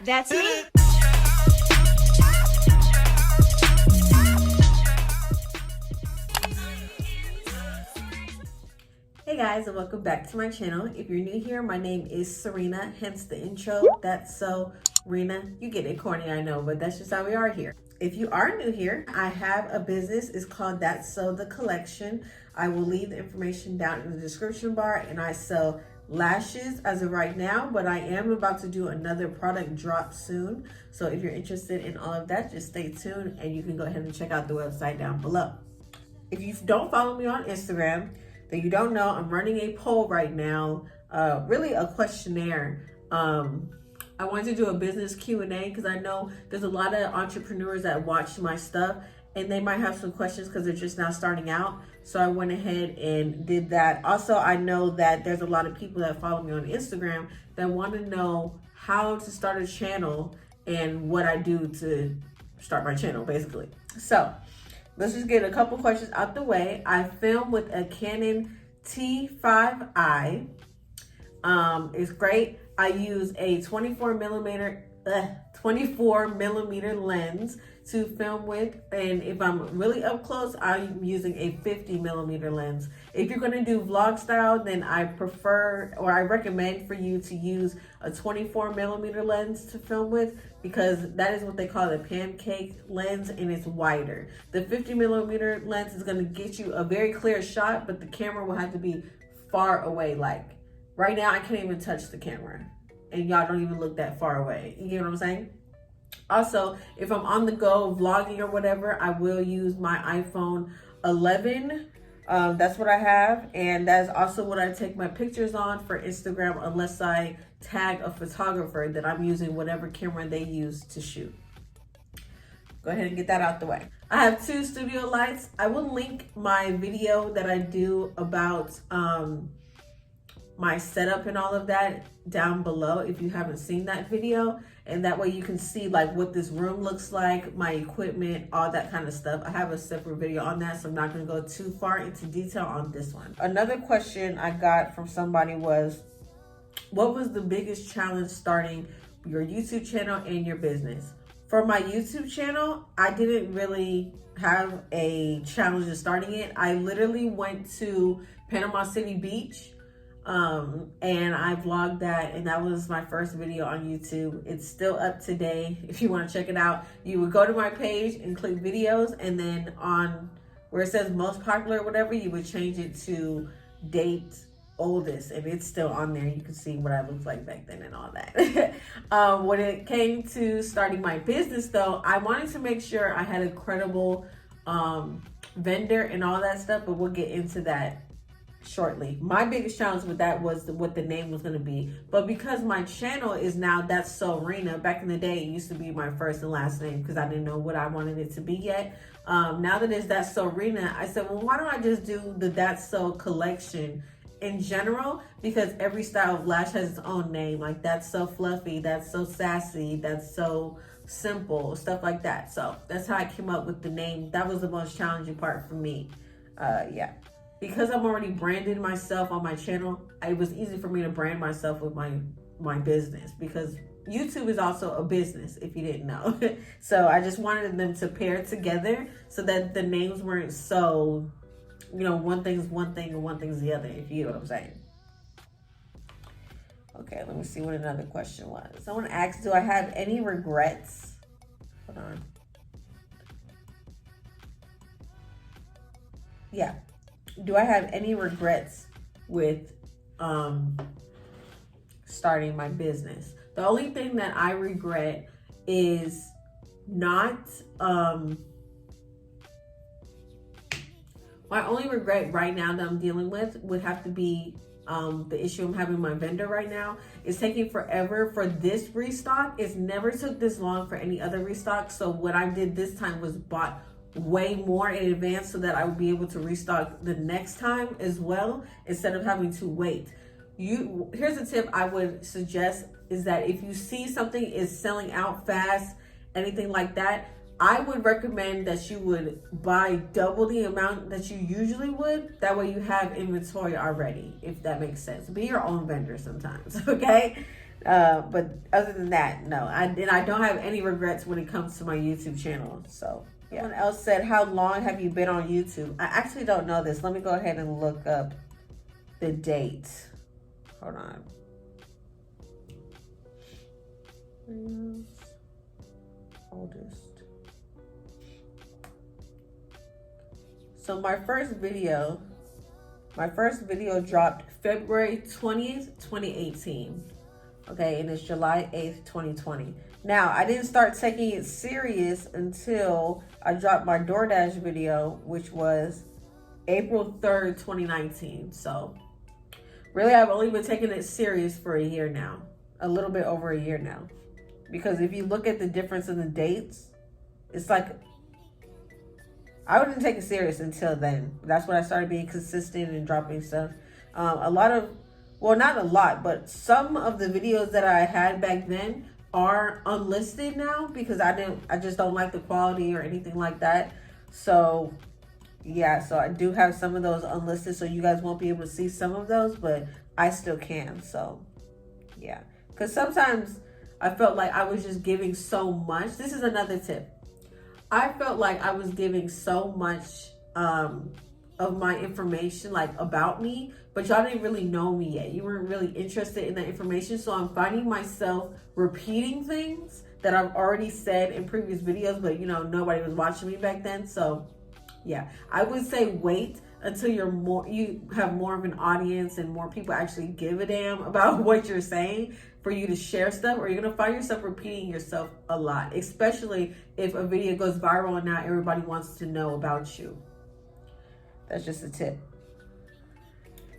That's me. Hey guys, and welcome back to my channel. If you're new here, my name is Serena, hence the intro. That's so Rena. You get it corny, I know, but that's just how we are here. If you are new here, I have a business. It's called That's So The Collection. I will leave the information down in the description bar, and I sell lashes as of right now, but I am about to do another product drop soon. So if you're interested in all of that, just stay tuned and you can go ahead and check out the website down below. If you don't follow me on Instagram, then you don't know, I'm running a poll right now, really a questionnaire. I wanted to do a business Q&A because I know there's a lot of entrepreneurs that watch my stuff and they might have some questions because they're just now starting out. So I went ahead and did that. Also, I know that there's a lot of people that follow me on Instagram that want to know how to start a channel and what I do to start my channel, basically. So let's just get a couple questions out the way. I film with a Canon T5i. It's great. I use a 24 millimeter lens to film with, and if I'm really up close, I'm using a 50 millimeter lens. If you're going to do vlog style, then I prefer, or I recommend for you to use a 24 millimeter lens to film with, because that is what they call the pancake lens, and it's wider. The 50 millimeter lens is going to get you a very clear shot, but the camera will have to be far away. Like right now, I can't even touch the camera, and y'all don't even look that far away. You get what I'm saying? Also, if I'm on the go vlogging or whatever, I will use my iPhone 11. That's what I have, and that's also what I take my pictures on for Instagram, unless I tag a photographer that I'm using whatever camera they use to shoot. Go ahead and get that out the way. I have 2 studio lights. I will link my video that I do about my setup and all of that down below if you haven't seen that video, and that way you can see like what this room looks like, my equipment, all that kind of stuff. I have a separate video on that, so I'm not going to go too far into detail on this one. Another question I got from somebody was, what was the biggest challenge starting your YouTube channel and your business? For my YouTube channel, I didn't really have a challenge in starting it. I literally went to Panama City Beach, and I vlogged that, and that was my first video on YouTube. It's still up today. If you want to check it out, you would go to my page and click videos, and then on where it says most popular or whatever, you would change it to date oldest, and it's still on there. You can see what I looked like back then and all that. When it came to starting my business though, I wanted to make sure I had a credible vendor and all that stuff, but we'll get into that shortly. My biggest challenge with that was what the name was going to be, but because my channel is now That's So Rena, back in the day it used to be my first and last name because I didn't know what I wanted it to be yet. Now that it's That's So Rena, I said, well, why don't I just do the That's So collection in general, because every style of lash has its own name, like That's So Fluffy, That's So Sassy, That's So Simple, stuff like that. So that's how I came up with the name. That was the most challenging part for me. Yeah, because I'm already branded myself on my channel, it was easy for me to brand myself with my business, because YouTube is also a business, if you didn't know. So I just wanted them to pair together so that the names weren't so, you know, one thing's one thing and one thing's the other, if you know what I'm saying. Okay, let me see what another question was. Someone asked, do I have any regrets? Hold on. Yeah. Do I have any regrets with starting my business? The only thing that I regret is not, my only regret right now that I'm dealing with would have to be the issue I'm having with my vendor right now. It's taking forever for this restock. It's never took this long for any other restock. So what I did this time was bought way more in advance so that I would be able to restock the next time as well, instead of having to wait. Here's a tip I would suggest, is that if you see something is selling out fast, anything like that, I would recommend that you would buy double the amount that you usually would. That way you have inventory already, if that makes sense. Be your own vendor sometimes, okay? But other than that, no. I don't have any regrets when it comes to my YouTube channel. So yeah. Someone else said, how long have you been on YouTube? I actually don't know this. Let me go ahead and look up the date. Hold on. Oldest. So my first video dropped February 20th, 2018. Okay, and it's July 8th, 2020. Now, I didn't start taking it serious until I dropped my DoorDash video, which was April 3rd, 2019. So really, I've only been taking it serious for a year now, a little bit over a year now. Because if you look at the difference in the dates, it's like, I wouldn't take it serious until then. That's when I started being consistent and dropping stuff. Not a lot, but some of the videos that I had back then are unlisted now because I just don't like the quality or anything like that. So yeah, so I do have some of those unlisted, so you guys won't be able to see some of those, but I still can. So yeah, because sometimes I felt like I was just giving so much. This is another tip. I felt like I was giving so much of my information, like about me, but y'all didn't really know me yet. You weren't really interested in that information. So I'm finding myself repeating things that I've already said in previous videos, but nobody was watching me back then. So yeah, I would say wait until you have more of an audience and more people actually give a damn about what you're saying for you to share stuff, or you're gonna find yourself repeating yourself a lot, especially if a video goes viral and now everybody wants to know about you. That's just a tip.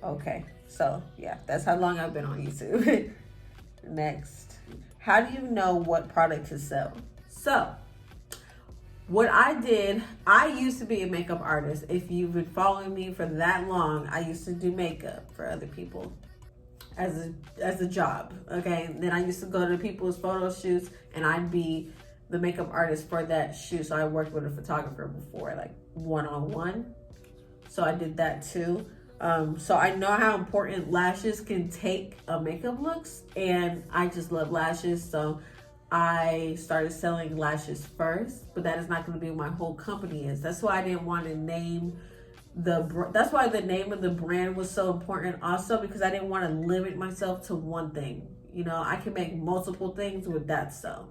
Okay, so yeah, that's how long I've been on YouTube. Next, how do you know what product to sell? So what I did, I used to be a makeup artist. If you've been following me for that long, I used to do makeup for other people as a job, okay? Then I used to go to people's photo shoots and I'd be the makeup artist for that shoot. So I worked with a photographer before, like one-on-one. So I did that too. So I know how important lashes can take a makeup looks, and I just love lashes. So I started selling lashes first, but that is not going to be what my whole company is. That's why I didn't want to name that's why the name of the brand was so important also, because I didn't want to limit myself to one thing. I can make multiple things with that stuff.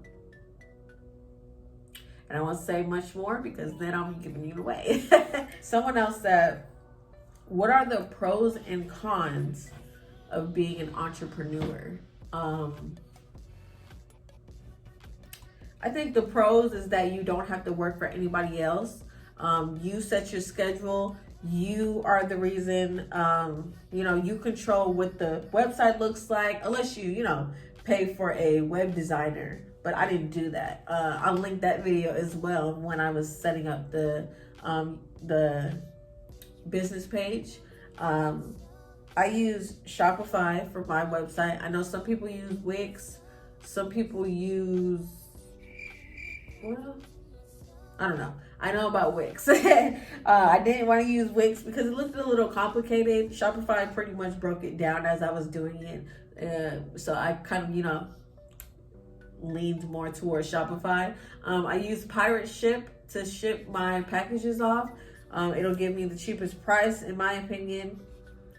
And I won't say much more because then I'll be giving you away. Someone else said, what are the pros and cons of being an entrepreneur? I think the pros is that you don't have to work for anybody else. You set your schedule. You are the reason, you control what the website looks like, unless you pay for a web designer. But I didn't do that. I'll link that video as well when I was setting up the business page. I use Shopify for my website. I know some people use Wix. Some people use, I don't know. I know about Wix. I didn't want to use Wix because it looked a little complicated. Shopify pretty much broke it down as I was doing it. So I kind of, leaned more towards Shopify. I use Pirate Ship to ship my packages off. It'll give me the cheapest price, in my opinion.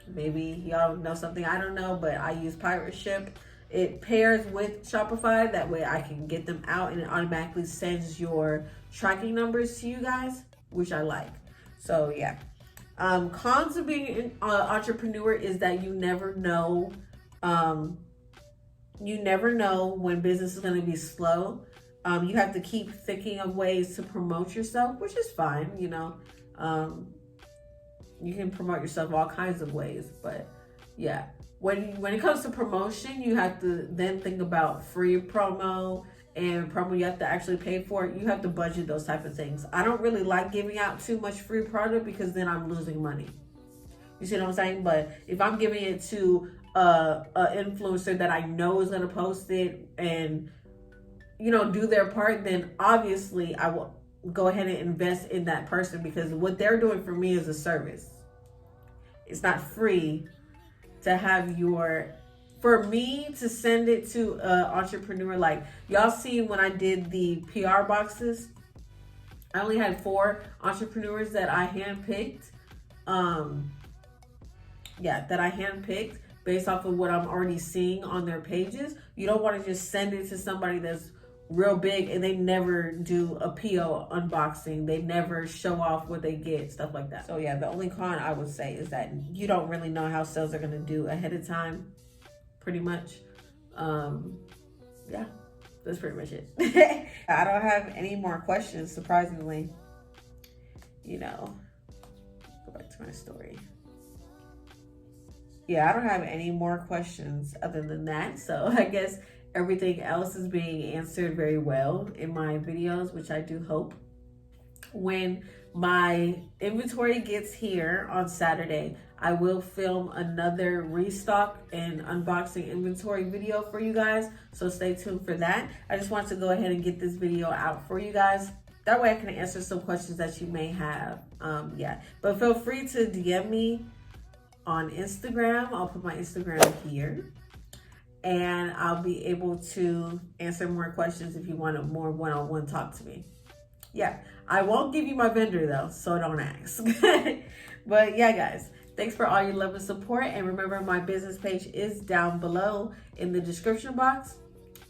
Maybe y'all know something I don't know, but I use Pirate Ship. It pairs with Shopify. That way I can get them out and it automatically sends your tracking numbers to you guys, which I like. So yeah. Cons of being an entrepreneur is that you never know. You never know when business is going to be slow. You have to keep thinking of ways to promote yourself, which is fine. You can promote yourself all kinds of ways, but yeah. When it comes to promotion, you have to then think about free promo and promo you have to actually pay for it. You have to budget those type of things. I don't really like giving out too much free product because then I'm losing money. You see what I'm saying? But if I'm giving it to an influencer that I know is going to post it and, do their part, then obviously I will go ahead and invest in that person because what they're doing for me is a service. It's not free to have your for me to send it to an entrepreneur, like y'all seen when I did the PR boxes, I only had 4 entrepreneurs that I handpicked. That I handpicked based off of what I'm already seeing on their pages. You don't want to just send it to somebody that's real big and they never do a PO unboxing. They never show off what they get, stuff like that. So yeah, the only con I would say is that you don't really know how sales are going to do ahead of time, pretty much. Yeah, that's pretty much it. I don't have any more questions, surprisingly. You know, go back to my story. Yeah, I don't have any more questions other than that. So I guess everything else is being answered very well in my videos, which I do hope. When my inventory gets here on Saturday, I will film another restock and unboxing inventory video for you guys. So stay tuned for that. I just want to go ahead and get this video out for you guys. That way I can answer some questions that you may have. But feel free to DM me on Instagram. I'll put my Instagram here. And I'll be able to answer more questions if you want a more one-on-one talk to me. Yeah, I won't give you my vendor though, so don't ask. But yeah, guys, thanks for all your love and support. And remember, my business page is down below in the description box,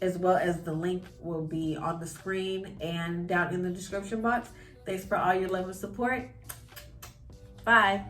as well as the link will be on the screen and down in the description box. Thanks for all your love and support. Bye.